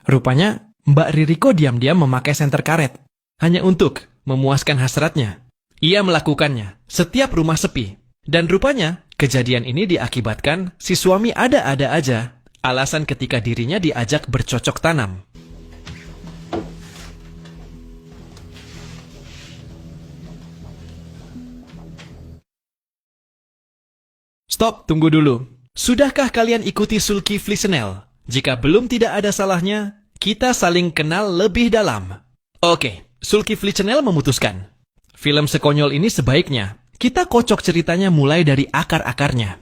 Rupanya, Mbak Ririko diam-diam memakai senter karet. Hanya untuk memuaskan hasratnya. Ia melakukannya setiap rumah sepi. Dan rupanya, kejadian ini diakibatkan si suami ada-ada aja. Alasan ketika dirinya diajak bercocok tanam. Stop, tunggu dulu. Sudahkah kalian ikuti Zulkifli Channel? Jika belum, tidak ada salahnya, kita saling kenal lebih dalam. Oke, Zulkifli Channel memutuskan. Film sekonyol ini sebaiknya kita kocok ceritanya mulai dari akar-akarnya.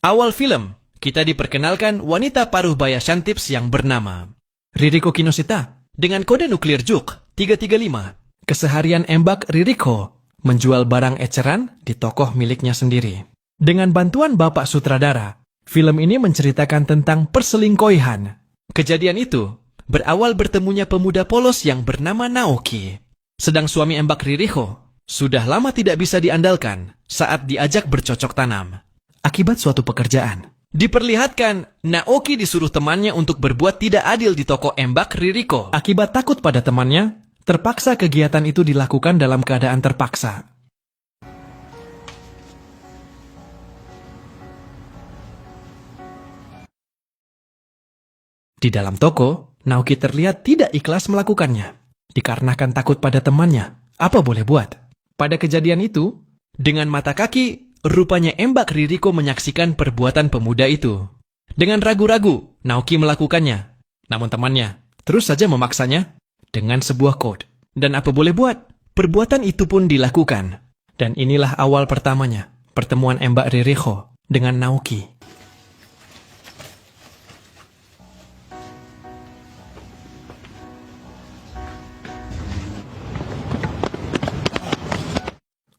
Awal film, kita diperkenalkan wanita paruh baya Shantips yang bernama Ririko Kinoshita dengan kode nuklir JUK 335. Keseharian Embak Ririko menjual barang eceran di toko miliknya sendiri. Dengan bantuan bapak sutradara, film ini menceritakan tentang perselingkuhan. Kejadian itu berawal bertemunya pemuda polos yang bernama Naoki. Sedang suami Embak Ririko sudah lama tidak bisa diandalkan saat diajak bercocok tanam. Akibat suatu pekerjaan, diperlihatkan Naoki disuruh temannya untuk berbuat tidak adil di toko Embak Ririko. Akibat takut pada temannya, terpaksa kegiatan itu dilakukan dalam keadaan terpaksa. Di dalam toko, Naoki terlihat tidak ikhlas melakukannya. Dikarenakan takut pada temannya, apa boleh buat? Pada kejadian itu, dengan mata kaki, rupanya Embak Ririko menyaksikan perbuatan pemuda itu. Dengan ragu-ragu, Naoki melakukannya. Namun temannya terus saja memaksanya dengan sebuah kode. Dan apa boleh buat? Perbuatan itu pun dilakukan. Dan inilah awal pertamanya, pertemuan Embak Ririko dengan Naoki.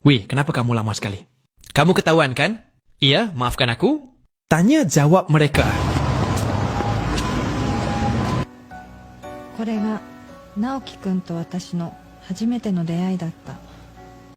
Wih, kenapa kamu lama sekali? Kamu ketahuan kan? Iya, maafkan aku. Tanya jawab mereka. これが直樹くんと私の初めての出会いだった。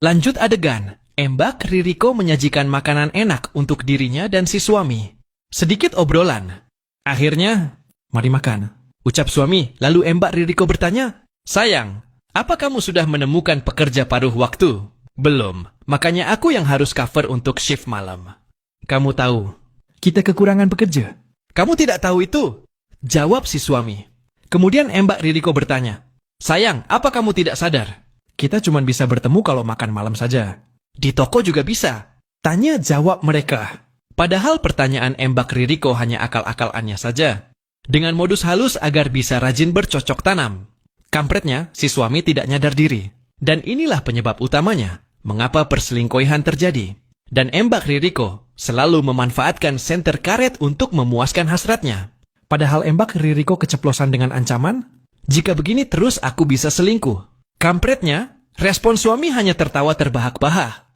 Lanjut adegan. Embak Ririko menyajikan makanan enak untuk dirinya dan si suami. Sedikit obrolan. Akhirnya, mari makan. Ucap suami, lalu Embak Ririko bertanya, sayang, apa kamu sudah menemukan pekerja paruh waktu? Belum, makanya aku yang harus cover untuk shift malam. Kamu tahu, kita kekurangan pekerja. Kamu tidak tahu itu? Jawab si suami. Kemudian Embak Ririko bertanya, sayang, apa kamu tidak sadar? Kita cuma bisa bertemu kalau makan malam saja. Di toko juga bisa. Tanya jawab mereka. Padahal pertanyaan Embak Ririko hanya akal-akalannya saja. Dengan modus halus agar bisa rajin bercocok tanam. Kampretnya, si suami tidak nyadar diri. Dan inilah penyebab utamanya. Mengapa perselingkuhan terjadi? Dan Embak Ririko selalu memanfaatkan senter karet untuk memuaskan hasratnya. Padahal Embak Ririko keceplosan dengan ancaman, jika begini terus aku bisa selingkuh. Kampretnya, respon suami hanya tertawa terbahak-bahak.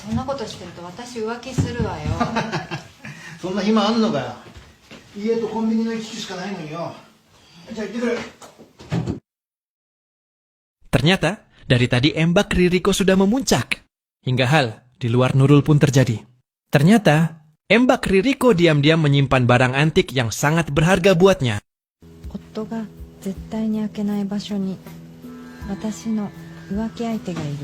そんなことしてると私浮気するわよ。そんな暇あんのかよ。家とコンビニの行き来しかないのによ。じゃあ行ってくる。 Ternyata, dari tadi Embak Ririko sudah memuncak. Hingga hal di luar Nurul pun terjadi. Ternyata, Embak Ririko diam-diam menyimpan barang antik yang sangat berharga buatnya. 夫が絶対に開けない場所に私の浮気相手がいる。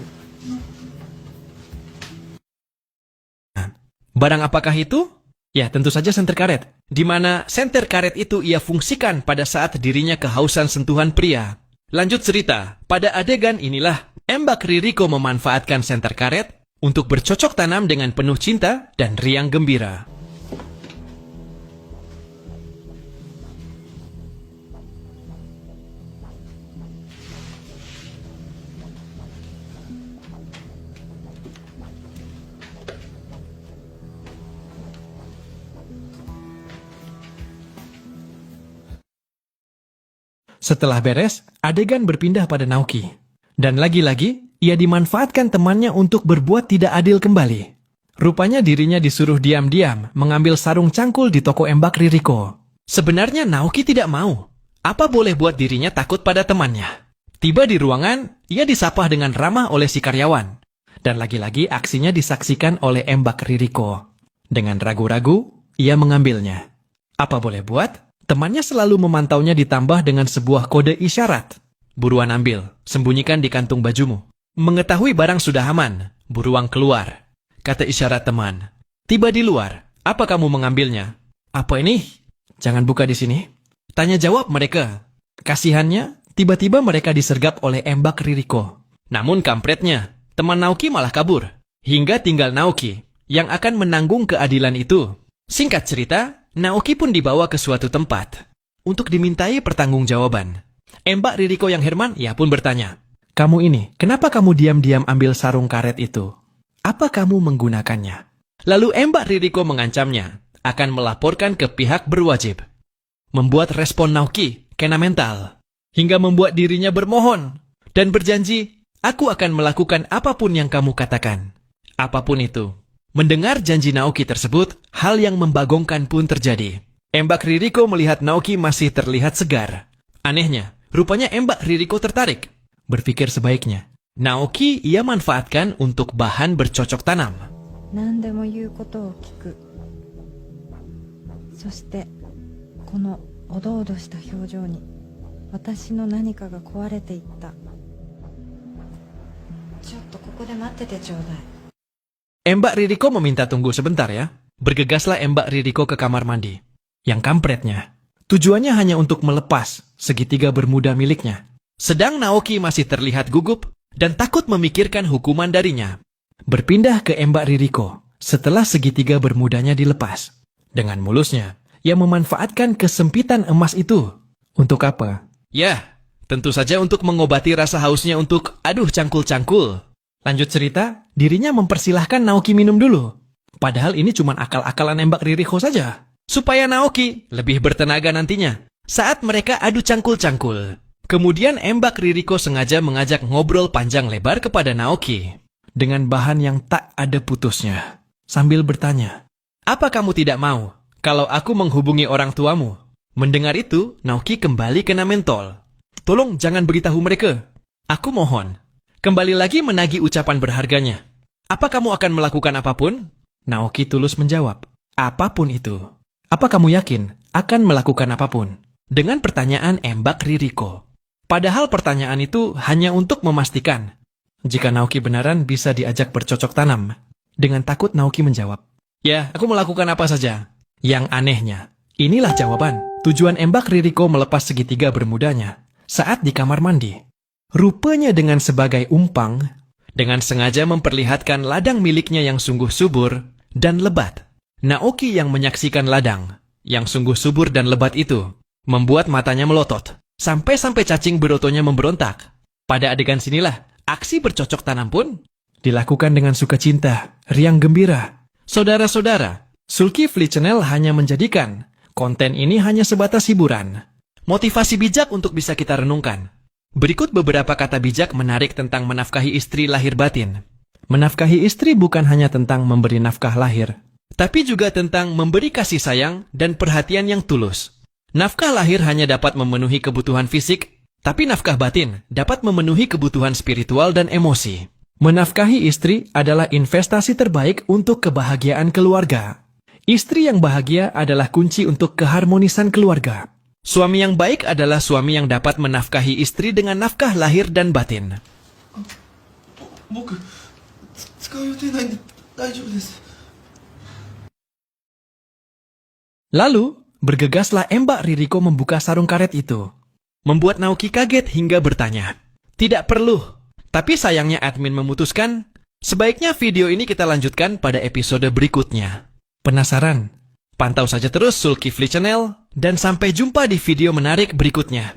Barang apakah itu? Ya, tentu saja senter karet. Di mana senter karet itu ia fungsikan pada saat dirinya kehausan sentuhan pria. Lanjut cerita, pada adegan inilah Embak Ririko memanfaatkan senter karet untuk bercocok tanam dengan penuh cinta dan riang gembira. Setelah beres, adegan berpindah pada Naoki. Dan lagi-lagi, ia dimanfaatkan temannya untuk berbuat tidak adil kembali. Rupanya dirinya disuruh diam-diam mengambil sarung cangkul di toko Embak Ririko. Sebenarnya Naoki tidak mau. Apa boleh buat dirinya takut pada temannya. Tiba di ruangan, ia disapa dengan ramah oleh si karyawan. Dan lagi-lagi aksinya disaksikan oleh Embak Ririko. Dengan ragu-ragu, ia mengambilnya. Apa boleh buat? Temannya selalu memantaunya ditambah dengan sebuah kode isyarat. Buruan ambil, sembunyikan di kantung bajumu. Mengetahui barang sudah aman, buruan keluar. Kata isyarat teman. Tiba di luar, apa kamu mengambilnya? Apa ini? Jangan buka di sini. Tanya jawab mereka. Kasihannya, tiba-tiba mereka disergap oleh embak Ririko. Namun kampretnya, teman Naoki malah kabur. Hingga tinggal Naoki, yang akan menanggung keadilan itu. Singkat cerita, Naoki pun dibawa ke suatu tempat untuk dimintai pertanggungjawaban. Embak Ririko yang Herman, ia pun bertanya, "Kamu ini, kenapa kamu diam-diam ambil sarung karet itu? Apa kamu menggunakannya?" Lalu Embak Ririko mengancamnya akan melaporkan ke pihak berwajib. Membuat respon Naoki kena mental, hingga membuat dirinya bermohon dan berjanji, "Aku akan melakukan apapun yang kamu katakan." Apapun itu. Mendengar janji Naoki tersebut, hal yang membagongkan pun terjadi. Embak Ririko melihat Naoki masih terlihat segar. Anehnya, rupanya Embak Ririko tertarik. Berpikir sebaiknya, Naoki ia manfaatkan untuk bahan bercocok tanam. 何でも言うことを聞く。そしてこのおどおどした表情に私の何かが壊れていった。ちょっとここで待っててちょうだい。 Embak Ririko meminta tunggu sebentar ya. Bergegaslah Embak Ririko ke kamar mandi. Yang kampretnya, tujuannya hanya untuk melepas segitiga bermuda miliknya. Sedang Naoki masih terlihat gugup dan takut memikirkan hukuman darinya. Berpindah ke Embak Ririko setelah segitiga bermudanya dilepas. Dengan mulusnya, ia memanfaatkan kesempitan emas itu. Untuk apa? Ya, tentu saja untuk mengobati rasa hausnya untuk aduh cangkul-cangkul. Lanjut cerita, dirinya mempersilahkan Naoki minum dulu. Padahal ini cuma akal-akalan Embak Ririko saja. Supaya Naoki lebih bertenaga nantinya saat mereka adu cangkul-cangkul. Kemudian Embak Ririko sengaja mengajak ngobrol panjang lebar kepada Naoki. Dengan bahan yang tak ada putusnya. Sambil bertanya, "Apa kamu tidak mau kalau aku menghubungi orang tuamu?" Mendengar itu, Naoki kembali kena mentol. "Tolong jangan beritahu mereka. Aku mohon." Kembali lagi menagih ucapan berharganya. "Apa kamu akan melakukan apapun?" Naoki tulus menjawab, "Apapun itu." "Apa kamu yakin akan melakukan apapun?" Dengan pertanyaan Embak Ririko. Padahal pertanyaan itu hanya untuk memastikan jika Naoki benaran bisa diajak bercocok tanam. Dengan takut Naoki menjawab, "Ya, aku melakukan apa saja." Yang anehnya, inilah jawaban. Tujuan Embak Ririko melepas segitiga bermudanya saat di kamar mandi. Rupanya dengan sebagai umpang, dengan sengaja memperlihatkan ladang miliknya yang sungguh subur dan lebat. Naoki yang menyaksikan ladang yang sungguh subur dan lebat itu membuat matanya melotot, sampai-sampai cacing berotonya memberontak. Pada adegan sinilah, aksi bercocok tanam pun dilakukan dengan sukacita, riang gembira. Saudara-saudara, Zulkifli Channel hanya menjadikan konten ini hanya sebatas hiburan. Motivasi bijak untuk bisa kita renungkan. Berikut beberapa kata bijak menarik tentang menafkahi istri lahir batin. Menafkahi istri bukan hanya tentang memberi nafkah lahir, tapi juga tentang memberi kasih sayang dan perhatian yang tulus. Nafkah lahir hanya dapat memenuhi kebutuhan fisik, tapi nafkah batin dapat memenuhi kebutuhan spiritual dan emosi. Menafkahi istri adalah investasi terbaik untuk kebahagiaan keluarga. Istri yang bahagia adalah kunci untuk keharmonisan keluarga. Suami yang baik adalah suami yang dapat menafkahi istri dengan nafkah lahir dan batin. Lalu, bergegaslah Embak Ririko membuka sarung karet itu. Membuat Naoki kaget hingga bertanya, "Tidak perlu." Tapi sayangnya admin memutuskan, sebaiknya video ini kita lanjutkan pada episode berikutnya. Penasaran? Pantau saja terus Zulkifli Channel, dan sampai jumpa di video menarik berikutnya.